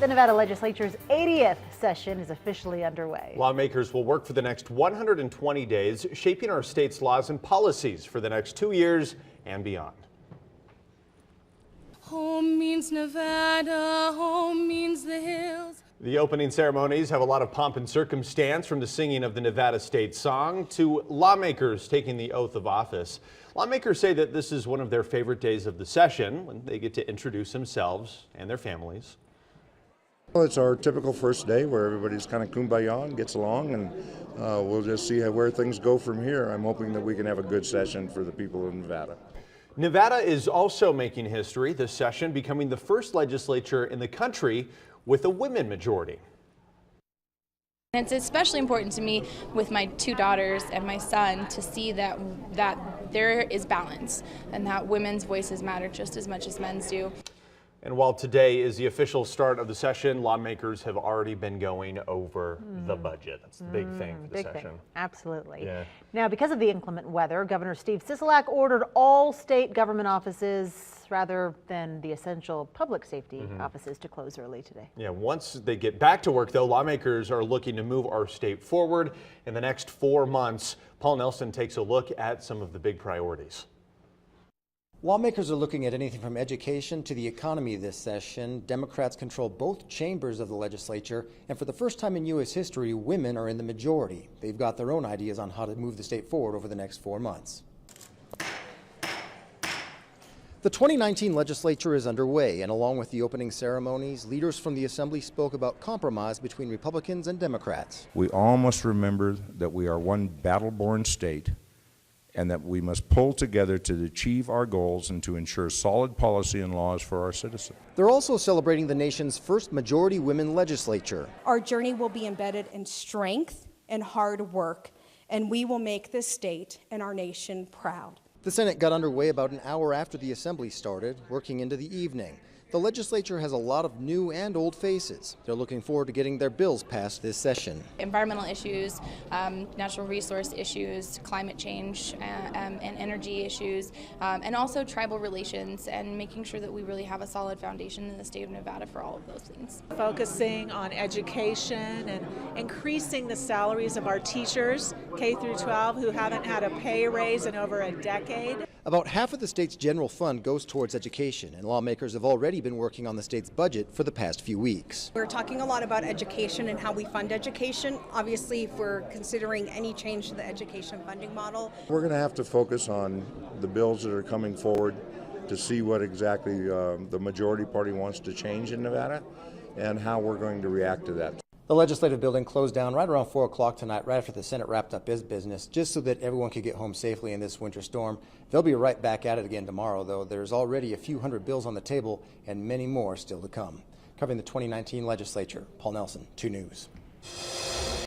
The Nevada Legislature's 80th session is officially underway. Lawmakers will work for the next 120 days, shaping our state's laws and policies for the next 2 years and beyond. Home means Nevada, home means the hills. The opening ceremonies have a lot of pomp and circumstance, from the singing of the Nevada state song to lawmakers taking the oath of office. Lawmakers say that this is one of their favorite days of the session, when they get to introduce themselves and their families. Well, it's our typical first day where everybody's kind of kumbaya and gets along, and we'll just see where things go from here. I'm hoping that we can have a good session for the people of Nevada. Nevada is also making history this session, becoming the first legislature in the country with a women majority. It's especially important to me with my two daughters and my son to see that there is balance and that women's voices matter just as much as men's do. And while today is the official start of the session, lawmakers have already been going over the budget. That's the big thing for the session. Absolutely. Yeah. Now, because of the inclement weather, Governor Steve Sisolak ordered all state government offices, rather than the essential public safety offices, to close early today. Yeah, once they get back to work, though, lawmakers are looking to move our state forward in the next 4 months. Paul Nelson takes a look at some of the big priorities. Lawmakers are looking at anything from education to the economy this session. Democrats control both chambers of the legislature, and for the first time in U.S. history, women are in the majority. They've got their own ideas on how to move the state forward over the next 4 months. The 2019 legislature is underway, and along with the opening ceremonies, leaders from the assembly spoke about compromise between Republicans and Democrats. We all must remember that we are one battle-born state, and that we must pull together to achieve our goals and to ensure solid policy and laws for our citizens. They're also celebrating the nation's first majority women legislature. Our journey will be embedded in strength and hard work, and we will make this state and our nation proud. The Senate got underway about an hour after the assembly started, working into the evening. The legislature has a lot of new and old faces. They're looking forward to getting their bills passed this session. Environmental issues, natural resource issues, climate change, and energy issues, and also tribal relations, and making sure that we really have a solid foundation in the state of Nevada for all of those things. Focusing on education and increasing the salaries of our teachers, K through 12, who haven't had a pay raise in over a decade. About half of the state's general fund goes towards education, and lawmakers have already been working on the state's budget for the past few weeks. We're talking a lot about education and how we fund education. Obviously, if we're considering any change to the education funding model, We're going to have to focus on the bills that are coming forward to see what exactly the majority party wants to change in Nevada and how we're going to react to that. The legislative building closed down right around 4 o'clock tonight, right after the Senate wrapped up its business, just so that everyone could get home safely in this winter storm. They'll be right back at it again tomorrow, though. There's already a few hundred bills on the table and many more still to come. Covering the 2019 legislature, Paul Nelson, 2 News.